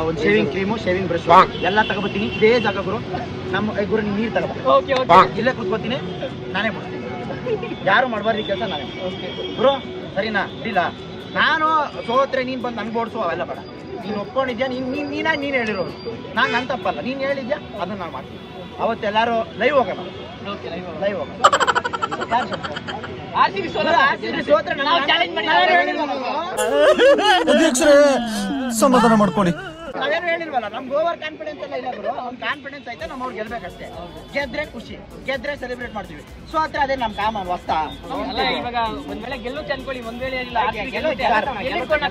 A: ಒಂದು ಶೇವಿಂಗ್ ಕ್ರೀಮು, ಶೇವಿಂಗ್ ಬ್ರಷ್ ಎಲ್ಲ ತಗೋಬತ್ತೀನಿ ಇದೇ ಜಾಗ ಗುರು. ನಮ್ಮ ಗುರು ನೀನು ನೀರು ತಗೋಬ, ಇಲ್ಲೇ ಕೂತ್ಕೋತೀನಿ, ನಾನೇ ಬಿಡ್ತೀನಿ. ಯಾರು ಮಾಡಬಾರ್ದು ಈ ಕೆಲಸ ನಾನೇ ಗುರು, ಸರಿನಾ? ಇಲ್ಲ ನಾನು ಸೋತ್ರೆ ನೀನು ಬಂದು ನನ್ಗೆ ಓಡಿಸು, ಅವೆಲ್ಲ ಬೇಡ. ನೀನು ಒಪ್ಕೊಂಡಿದ್ಯಾ, ನೀನು ಹೇಳಿರೋದು, ನಾನು ನನ್ನ ತಪ್ಪಲ್ಲ, ನೀನು ಹೇಳಿದ್ಯಾ ಅದನ್ನ ನಾನು ಮಾಡ್ತೀನಿ. ಅವತ್ತೆಲ್ಲರೂ ಲೈವ್ ಹೋಗೋಣ, ಲೈವ್ ಹೋಗೋಣ.
B: ಸಮಾಧಾನ ಮಾಡ್ಕೊಳ್ಳಿ.
A: ನಾವೇನು ಹೇಳಿಲ್ವಲ್ಲ, ನಮ್ಗೆ ಓವರ್ ಕಾನ್ಫಿಡೆನ್ಸ್ ಎಲ್ಲ ಇಲ್ಲ ಗುರು. ಅವ್ನು ಕಾನ್ಫಿಡೆನ್ಸ್ ಐತೆ, ನಮ್ಮ ಅವ್ರು ಗೆಲ್ಬೇಕಷ್ಟೇ. ಗೆದ್ರೆ ಖುಷಿ, ಗೆದ್ರೆ ಸೆಲೆಬ್ರೇಟ್ ಮಾಡ್ತೀವಿ, ಸೋತ್ರೆ ಅದೇ ನಮ್ಮ ಕಾಮನ್ ಹೊಸ್ತಾ.
H: ಇವಾಗ ಒಂದ್ ವೇಳೆ ಗೆಲ್ಲುತ್ತೆ ಅನ್ಕೊಳ್ಳಿ, ಒಂದ್ ವೇಳೆ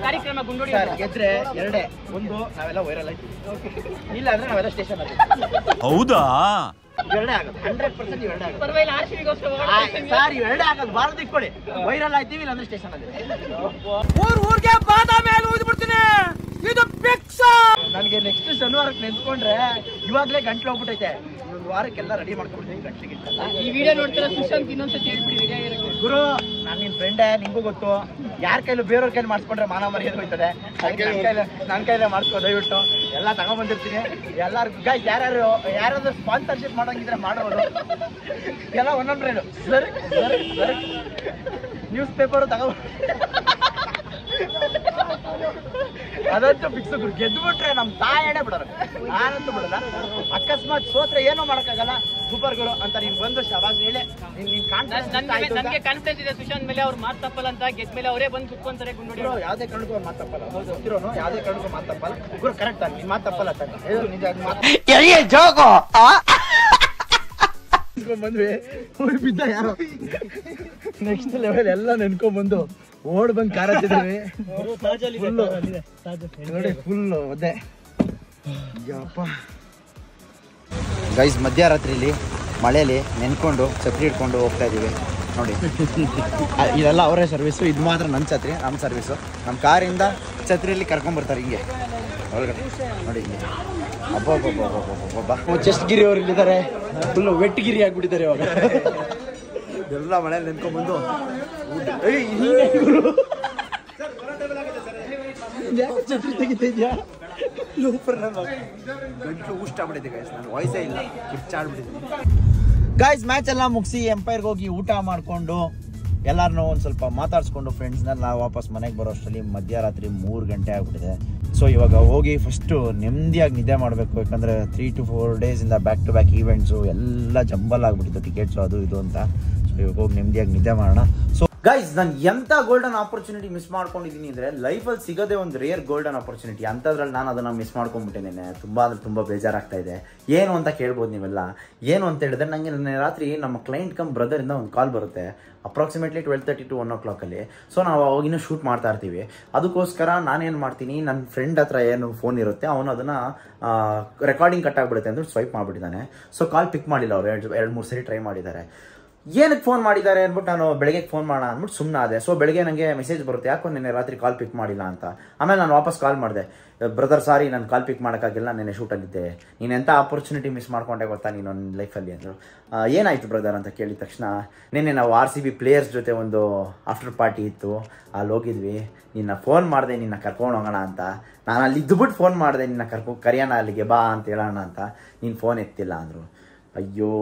H: ಕಾರ್ಯಕ್ರಮ ಗುಂಡೋಡಿ
A: ಗೆದ್ರೆ ಎರಡೇ, ಒಂದು ನಾವೆಲ್ಲ ವೈರಲ್ ಆಯ್ತೀವಿ, ಇಲ್ಲ ಅಂದ್ರೆ ನಾವೆಲ್ಲ ಸ್ಟೇಷನ್ ಅಲ್ಲಿ.
B: ಹೌದಾ?
A: ಇವೆರಡೇ ಆಗೋದು, 100% ಇವೆರಡೇ ಆಗೋದು.
H: ಪರವಾಗಿಲ್ಲ, RCB
A: ಸರ್ ಇವೆರಡೇ ಆಗೋದು, ಭಾರತ ಇಟ್ಕೊಳ್ಳಿ, ವೈರಲ್ ಆಯ್ತೀವಿ, ಇಲ್ಲಾಂದ್ರೆ ಸ್ಟೇಷನ್ ಅಲ್ಲಿ.
H: ಊರ್ಗೆ ಬಾದಾಮಿ ಊದ್ಬಿಡ್ತೀನಿ, ಇದು ಫಿಕ್ಸ್.
A: ನನಗೆ ನೆಕ್ಸ್ಟ್ ಶನಿವಾರಕ್ಕೆ ನೆನ್ಸ್ಕೊಂಡ್ರೆ ಇವಾಗಲೇ ಗಂಟ್ಲು ಹೋಗ್ಬಿಟ್ಟೈತೆ. ಒಂದು ವಾರಕ್ಕೆಲ್ಲ ರೆಡಿ ಮಾಡ್ಕೊಂಡ್ಬಿಡ್ತೀನಿ ಗಂಟ್ಲಿಗೆ.
H: ಈ ವಿಡಿಯೋ ನೋಡ್ತೀರಾ ಸುಶಾಂತ್ ಇನ್ನೊಂದ್ಸತಿ ಹೇಳ್ಬಿಡಿ ರೆಡಿ ಆಗಿರಕ್ಕೆ.
A: ಗುರು ನಾನು ನಿನ್ ಫ್ರೆಂಡೇ, ನಿಂಗೂ ಗೊತ್ತು. ಯಾರ ಕೈಲೂ ಬೇರೆಯವ್ರ ಕೈಲಿ ಮಾಡಿಸ್ಕೊಂಡ್ರೆ ಮಾನ ಮರ್ಯಾದೆ ಹೋಯ್ತದೆ. ನನ್ನ ಕೈಲೇ ಮಾಡಿಸ್ಕೊ ದಯವಿಟ್ಟು. ಎಲ್ಲ ತಗೊಂಡ್ಬಂದಿರ್ತೀನಿ. ಎಲ್ಲರಿಗೂ ಗೈಸ್ ಯಾರಾದ್ರೂ ಸ್ಪಾನ್ಸರ್ಶಿಪ್ ಮಾಡೋಂಗಿದ್ರೆ ಮಾಡೋದು. ಎಲ್ಲ ಒಂದೊಂದು ರೇಡು ಸರಿ ನ್ಯೂಸ್ ಪೇಪರು ತಗೋ ಅದಂತೂ ಫಿಕ್ಸ್. ಗೆದ್ಬಿಟ್ರೆ ನಮ್ ತಾಯಣೆ ಬಿಡೋರು, ನಾನಂತೂ ಬಿಡಲ್ಲ. ಅಕಸ್ಮಾತ್ ಸೋತ್ರೆ ಏನೋ ಮಾಡಕ್ಕಾಗಲ್ಲ, ಸೂಪರ್ ಗುರು ಅಂತ ನೀನ್ ಬಂದು ಶಬಾಸ್ ಹೇಳಿ ನಿನ್
H: ನನ್ಗೆ ಕಾನ್ಫಿಡೆನ್ಸ್ ಇದೆ ಸುಶಾಂತ್ ಮೇಲೆ. ಅವ್ರು ಮಾತು ತಪ್ಪಲ್ಲ ಅಂತ, ಗೆದ್ದ ಮೇಲೆ ಅವರೇ ಬಂದು ಕುತ್ಕೊಂತಾರೆ ಗುಂಡೋಡಿ.
A: ಯಾವ್ದೇ ಕಾರಣಕ್ಕೂ ಮಾತು ತಪ್ಪಲ್ಲ, ಗೊತ್ತಿರೋನು ಯಾವ್ದೇ ಕಾರಣಕ್ಕೂ ಮಾತು ತಪ್ಪಲ್ಲ ಗುರು. ಕರೆಕ್ಟ್ ಆಗಿ ನಿನ್ ಮಾತು ತಪ್ಪಲ್ಲ ನಿಜ ಬಂದ್ವಿ. ಬಿದ್ದ ಯಾರೋ ನೆಕ್ಸ್ಟ್ ಲೆವೆಲ್ ಎಲ್ಲ ನೆನ್ಕೊಂಡ್ಬಂದು ಓಡ್ ಬಂದ್ ಕಾರ ಹತ್ತಿದ್ವಿ. ನೋಡಿ ಫುಲ್ ಒದ್ದೆ. ಗೈಸ್ ಮಧ್ಯರಾತ್ರಿಲಿ ಮಳೆಯಲ್ಲಿ ನೆನ್ಕೊಂಡು ಛತ್ರಿ ಇಟ್ಕೊಂಡು ಹೋಗ್ತಾ ಇದೀವಿ ನೋಡಿ. ಇದೆಲ್ಲ ಅವರೇ ಸರ್ವಿಸು, ಇದು ಮಾತ್ರ ನನ್ನ ಛತ್ರಿ, ನಮ್ಮ ಸರ್ವಿಸು. ನಮ್ಮ ಕಾರಿಂದ ಛತ್ರಿಯಲ್ಲಿ ಕರ್ಕೊಂಡ್ಬರ್ತಾರೆ ಹಿಂಗೆ ಒಳಗಡೆ ನೋಡಿ. ಹಿಂಗೆ ಅಬ್ಬಬ್ಬಬ್ಬಬ್ಬಬ್ಬಬ್ಬ ಚೆಸ್ಟ್ ಗಿರಿ ಅವ್ರು ಇಲ್ಲಿದ್ದಾರೆ, ಫುಲ್ಲು ವೆಟ್ ಗಿರಿ ಆಗ್ಬಿಟ್ಟಿದ್ದಾರೆ ಇವಾಗ. ಎಲ್ಲ ಮಳೆಯಲ್ಲಿ ನೆನ್ಕೊಂಡ್ಬಂದು ಛತ್ರಿ ತೆಗಿತಾ ಇದೆಯಾ ಗಂಟ್ಲು ಊಷ್ಟ ಆಗ್ಬಿಟ್ಟಿದೆ ಗೈಸ್. ನಾನು ವಯಸ್ಸೇ ಇಲ್ಲ, ಕಿಚ್ಚಾಡ್ಬಿಟ್ಟಿದ್ದೀನಿ ಗೈಸ್. ಮ್ಯಾಚ್ ಎಲ್ಲ ಮುಗಿಸಿ ಎಂಪೈರ್ಗೆ ಹೋಗಿ ಊಟ ಮಾಡಿಕೊಂಡು ಎಲ್ಲಾರನ್ನೂ ಒಂದು ಸ್ವಲ್ಪ ಮಾತಾಡ್ಸ್ಕೊಂಡು ಫ್ರೆಂಡ್ಸ್ನೆಲ್ಲ ವಾಪಸ್ ಮನೆಗೆ ಬರೋ ಅಷ್ಟರಲ್ಲಿ ಮಧ್ಯರಾತ್ರಿ 3 ಗಂಟೆ ಆಗ್ಬಿಟ್ಟಿದೆ. ಸೊ ಇವಾಗ ಹೋಗಿ ಫಸ್ಟು ನೆಮ್ಮದಿಯಾಗಿ ನಿದ್ದೆ ಮಾಡಬೇಕು. ಯಾಕಂದರೆ 3 to 4 ಡೇಸಿಂದ ಬ್ಯಾಕ್ ಟು ಬ್ಯಾಕ್ ಈವೆಂಟ್ಸು ಎಲ್ಲ ಜಂಬಲ್ ಆಗಿಬಿಟ್ಟಿತ್ತು, ಟಿಕೆಟ್ಸು ಅದು ಇದು ಅಂತ. ಸೊ ಇವಾಗ ಹೋಗಿ ನೆಮ್ಮದಿಯಾಗಿ ನಿದ್ದೆ ಮಾಡೋಣ. ಸೊ ಗೈಸ್ ನಾನು ಎಂಥ ಗೋಲ್ಡನ್ ಆಪರ್ಚುನಿಟಿ ಮಿಸ್ ಮಾಡ್ಕೊಂಡಿದ್ದೀನಿ ಅಂದರೆ, ಲೈಫಲ್ಲಿ ಸಿಗೋದೇ ಒಂದು ರೇರ್ ಗೋಲ್ಡನ್ ಆಪರ್ಚುನಿಟಿ. ಅಂಥದ್ರಲ್ಲಿ ನಾನು ಅದನ್ನು ಮಿಸ್ ಮಾಡ್ಕೊಂಡ್ಬಿಟ್ಟಿದ್ದೇನೆ. ತುಂಬ ಅಂದರೆ ತುಂಬ ಬೇಜಾರಾಗ್ತಾ ಇದೆ. ಏನು ಅಂತ ಕೇಳ್ಬೋದು ನೀವೆಲ್ಲ. ಏನು ಅಂತ ಹೇಳಿದ್ರೆ, ನನಗೆ ನಿನ್ನೆ ರಾತ್ರಿ ನಮ್ಮ ಕ್ಲೈಂಟ್ ಕಮ್ ಬ್ರದರಿಂದ ಒಂದು ಕಾಲ್ ಬರುತ್ತೆ, ಅಪ್ರಾಕ್ಸಿಮೇಟ್ಲಿ 12:30 to 1 o'clock. ಸೊ ನಾವು ಅವಾಗಿನ ಶೂಟ್ ಮಾಡ್ತಾ ಇರ್ತೀವಿ. ಅದಕ್ಕೋಸ್ಕರ ನಾನೇನು ಮಾಡ್ತೀನಿ, ನನ್ನ ಫ್ರೆಂಡ್ ಹತ್ರ ಏನು ಫೋನ್ ಇರುತ್ತೆ ಅವನು ಅದನ್ನು ರೆಕಾರ್ಡಿಂಗ್ ಕಟ್ ಆಗಿಬಿಡುತ್ತೆ ಅಂತ ಸ್ವೈಪ್ ಮಾಡಿಬಿಟ್ಟಿದ್ದಾನೆ. ಸೊ ಕಾಲ್ ಪಿಕ್ ಮಾಡಿಲ್ಲ ಅವರು. 2-3 ಸರಿ ಟ್ರೈ ಮಾಡಿದ್ದಾರೆ. ಏನಕ್ಕೆ ಫೋನ್ ಮಾಡಿದ್ದಾರೆ ಅಂದ್ಬಿಟ್ಟು ನಾನು ಬೆಳಗ್ಗೆ ಫೋನ್ ಮಾಡೋಣ ಅಂದ್ಬಿಟ್ಟು ಸುಮ್ಮನೆ ಆದೆ. ಸೊ ಬೆಳಗ್ಗೆ ನನಗೆ ಮೆಸೇಜ್ ಬರುತ್ತೆ, ಯಾಕೋ ನಿನ್ನೆ ರಾತ್ರಿ ಕಾಲ್ ಪಿಕ್ ಮಾಡಿಲ್ಲ ಅಂತ. ಆಮೇಲೆ ನಾನು ವಾಪಸ್ ಕಾಲ್ ಮಾಡಿದೆ, ಬ್ರದರ್ ಸಾರಿ ನಾನು ಕಾಲ್ ಪಿಕ್ ಮಾಡೋಕ್ಕಾಗಿಲ್ಲ, ನಿನ್ನೆ ಶೂಟಲ್ಲಿದ್ದೆ, ನೀನು ಎಂಥ ಆಪರ್ಚುನಿಟಿ ಮಿಸ್ ಮಾಡ್ಕೊಂಡೆ ಗೊತ್ತಾ ನೀನು ನನ್ನ ಲೈಫಲ್ಲಿ ಅಂದರು. ಏನಾಯಿತು ಬ್ರದರ್ ಅಂತ ಕೇಳಿದ ತಕ್ಷಣ, ನಿನ್ನೆ ನಾವು RCB ಪ್ಲೇಯರ್ಸ್ ಜೊತೆ ಒಂದು ಆಫ್ಟರ್ ಪಾರ್ಟಿ ಇತ್ತು, ಅಲ್ಲಿ ಹೋಗಿದ್ವಿ, ನಿನ್ನ ಫೋನ್ ಮಾಡಿದೆ ನಿನ್ನ ಕರ್ಕೊಂಡು ಹೋಗೋಣ ಅಂತ. ನಾನು ಅಲ್ಲಿ ಇದ್ದುಬಿಟ್ಟು ಫೋನ್ ಮಾಡಿದೆ, ನಿನ್ನ ಕರೆಯೋಣ ಅಲ್ಲಿಗೆ ಬಾ ಅಂತ ಹೇಳೋಣ ಅಂತ. ನೀನು ಫೋನ್ ಎತ್ತಿಲ್ಲ ಅಂದರು. ಅಯ್ಯೋ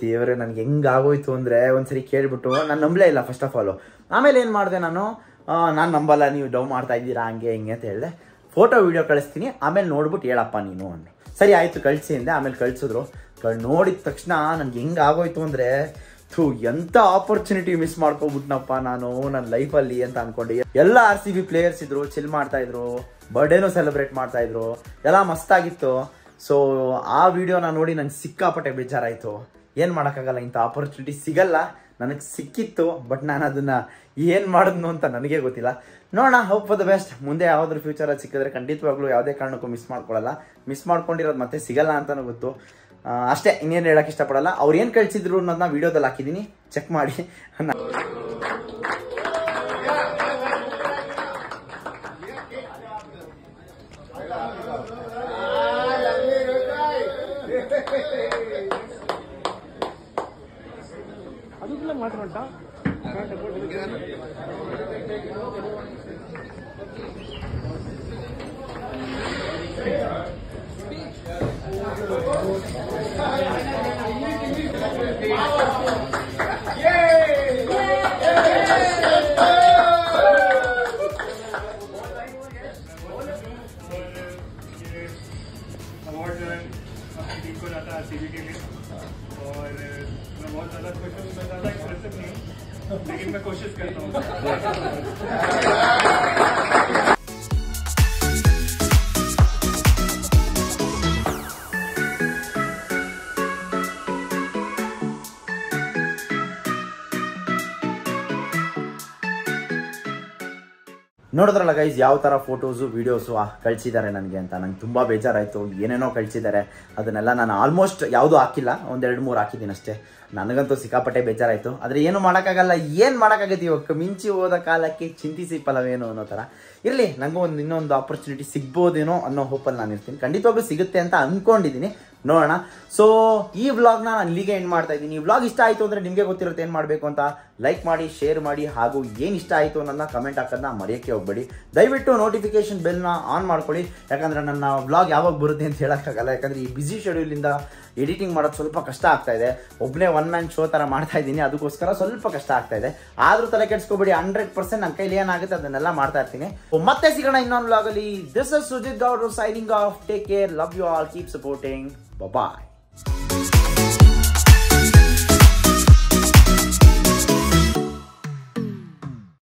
A: ದೇವರೇ, ನನಗೆ ಹೆಂಗಾಗೋಯ್ತು ಅಂದರೆ, ಒಂದ್ಸರಿ ಕೇಳಿಬಿಟ್ಟು ನಾನು ನಂಬಲೇ ಇಲ್ಲ ಫಸ್ಟ್ ಆಫ್ ಆಲು. ಆಮೇಲೆ ಏನು ಮಾಡಿದೆ ನಾನು ನಂಬಲ್ಲ, ನೀವು ಡೌ ಮಾಡ್ತಾ ಇದ್ದೀರಾ ಹಂಗೆ ಹಿಂಗೆ ಅಂತ ಹೇಳಿದೆ. ಫೋಟೋ ವೀಡಿಯೋ ಕಳಿಸ್ತೀನಿ, ಆಮೇಲೆ ನೋಡ್ಬಿಟ್ಟು ಹೇಳಪ್ಪ ನೀನು ಅಂದೆ. ಸರಿ ಆಯಿತು ಕಳಿಸಿ ಅಂದೆ. ಆಮೇಲೆ ಕಳಿಸಿದ್ರು. ನೋಡಿದ ತಕ್ಷಣ ನನಗೆ ಹೆಂಗಾಗೋಯ್ತು ಅಂದರೆ, ಎಂಥ ಆಪರ್ಚುನಿಟಿ ಮಿಸ್ ಮಾಡ್ಕೊಬಿಟ್ನಪ್ಪ ನಾನು ನನ್ನ ಲೈಫಲ್ಲಿ ಅಂತ ಅಂದ್ಕೊಂಡು. ಎಲ್ಲ RCB ಪ್ಲೇಯರ್ಸ್ ಇದ್ರು, ಚಿಲ್ ಮಾಡ್ತಾಯಿದ್ರು, ಬರ್ಡೇನೂ ಸೆಲೆಬ್ರೇಟ್ ಮಾಡ್ತಾಯಿದ್ರು, ಎಲ್ಲ ಮಸ್ತಾಗಿತ್ತು. ಸೊ ಆ ವಿಡಿಯೋನ ನೋಡಿ ನನಗೆ ಸಿಕ್ಕಾಪಟ್ಟೆ ಬೇಜಾರಾಯಿತು. ಏನು ಮಾಡೋಕ್ಕಾಗಲ್ಲ, ಇಂಥ ಆಪರ್ಚುನಿಟಿ ಸಿಗಲ್ಲ. ನನಗೆ ಸಿಕ್ಕಿತ್ತು, ಬಟ್ ನಾನು ಅದನ್ನು ಏನು ಮಾಡಿದ್ನು ಅಂತ ನನಗೇ ಗೊತ್ತಿಲ್ಲ. ನೋಡೋಣ, ಹೋಪ್ ಫಾರ್ ದ ಬೆಸ್ಟ್. ಮುಂದೆ ಯಾವುದ್ರ ಫ್ಯೂಚರಲ್ಲಿ ಸಿಕ್ಕಿದ್ರೆ ಖಂಡಿತವಾಗ್ಲೂ ಯಾವುದೇ ಕಾರಣಕ್ಕೂ ಮಿಸ್ ಮಾಡ್ಕೊಳ್ಳಲ್ಲ. ಮಿಸ್ ಮಾಡ್ಕೊಂಡಿರೋದು ಮತ್ತೆ ಸಿಗಲ್ಲ ಅಂತಲೂ ಗೊತ್ತು. ಅಷ್ಟೇ, ಇನ್ನೇನು ಹೇಳೋಕ್ಕೆ ಇಷ್ಟಪಡಲ್ಲ. ಅವ್ರು ಏನು ಕಳಿಸಿದ್ರು ಅನ್ನೋದನ್ನ ವೀಡಿಯೋದಲ್ಲಿ ಹಾಕಿದ್ದೀನಿ, ಚೆಕ್ ಮಾಡಿ.
I: अवार्ड जो है अपनी टीम को जाता है RCB के लिए, और मैं बहुत ज़्यादा खुश हूँ. मैं ज़्यादा एक्सप्रेसिव नहीं हूँ, लेकिन मैं कोशिश करता हूँ.
A: ನೋಡಿದ್ರಲ್ಲ ಗೈಸ್, ಯಾವ ಥರ ಫೋಟೋಸು ವೀಡಿಯೋಸು ಕಳಿಸಿದ್ದಾರೆ ನನಗೆ ಅಂತ. ನಂಗೆ ತುಂಬ ಬೇಜಾರಾಯಿತು. ಏನೇನೋ ಕಳಿಸಿದ್ದಾರೆ, ಅದನ್ನೆಲ್ಲ ನಾನು ಆಲ್ಮೋಸ್ಟ್ ಯಾವುದೂ ಹಾಕಿಲ್ಲ, 1-2-3 ಹಾಕಿದ್ದೀನಿ ಅಷ್ಟೇ. ನನಗಂತೂ ಸಿಕ್ಕಾಪಟ್ಟೆ ಬೇಜಾರಾಯಿತು. ಆದರೆ ಏನು ಮಾಡೋಕ್ಕಾಗಲ್ಲ. ಏನು ಮಾಡೋಕ್ಕಾಗತ್ತೆ, ಇವಾಗ ಮಿಂಚಿ ಹೋದ ಕಾಲಕ್ಕೆ ಚಿಂತಿಸಿ ಫಲವೇನು ಅನ್ನೋ ಥರ. ಇರಲಿ, ನನಗೂ ಇನ್ನೊಂದು ಆಪರ್ಚುನಿಟಿ ಸಿಗ್ಬೋದೇನೋ ಅನ್ನೋ ಹೋಪಲ್ಲಿ ನಾನು ಇರ್ತೀನಿ. ಖಂಡಿತವಾಗ್ಲೂ ಸಿಗುತ್ತೆ ಅಂತ ಅಂದ್ಕೊಂಡಿದ್ದೀನಿ. ನೋಡೋಣ. ಸೊ ಈ ವ್ಲಾಗ್ನ ನಾನು ಇಲ್ಲಿಗೆ ಎಂಡ್ ಮಾಡ್ತಾ ಇದ್ದೀನಿ. ಈ ವ್ಲಾಗ್ ಇಷ್ಟ ಆಯಿತು ಅಂದರೆ ನಿಮಗೆ ಗೊತ್ತಿರುತ್ತೆ ಏನು ಮಾಡಬೇಕು ಅಂತ. ಲೈಕ್ ಮಾಡಿ, ಶೇರ್ ಮಾಡಿ, ಹಾಗೂ ಏನು ಇಷ್ಟ ಆಯಿತು ಅನ್ನೋದನ್ನ ಕಮೆಂಟ್ ಹಾಕೋದನ್ನ ಮರೆಯೋಕ್ಕೆ ಹೋಗಬೇಡಿ. ದಯವಿಟ್ಟು ನೋಟಿಫಿಕೇಶನ್ ಬೆಲ್ನ ಆನ್ ಮಾಡ್ಕೊಳ್ಳಿ, ಯಾಕಂದರೆ ನನ್ನ ವ್ಲಾಗ್ ಯಾವಾಗ ಬರುತ್ತೆ ಅಂತ ಹೇಳೋಕ್ಕಾಗಲ್ಲ. ಯಾಕಂದರೆ ಈ ಬ್ಯುಸಿ ಶೆಡ್ಯೂಲಿಂದ ಎಡಿಟಿಂಗ್ ಮಾಡೋದು ಸ್ವಲ್ಪ ಕಷ್ಟ ಆಗ್ತಾ ಇದೆ. ಒಬ್ಬನೇ ಒನ್ ಮ್ಯಾನ್ ಶೋ ಥರ ಮಾಡ್ತಾ ಇದ್ದೀನಿ, ಅದಕ್ಕೋಸ್ಕರ ಸ್ವಲ್ಪ ಕಷ್ಟ ಆಗ್ತಾ ಇದೆ. ಆದರೂ ತಲೆ ಕೆಡಿಸ್ಕೊಬೇಡಿ, 100% ನನ್ನ ಕೈಲಿ ಏನಾಗುತ್ತೆ ಅದನ್ನೆಲ್ಲ ಮಾಡ್ತಾ ಇರ್ತೀನಿ. ಮತ್ತೆ ಸಿಗೋಣ ಇನ್ನೊಂದು ವ್ಲಾಗಲ್ಲಿ. ದಿಸ್ ಇಸ್ ಸುಜಿತ್ ಗೌಡ್ರು signing off. Take care, love you all, keep supporting, bye.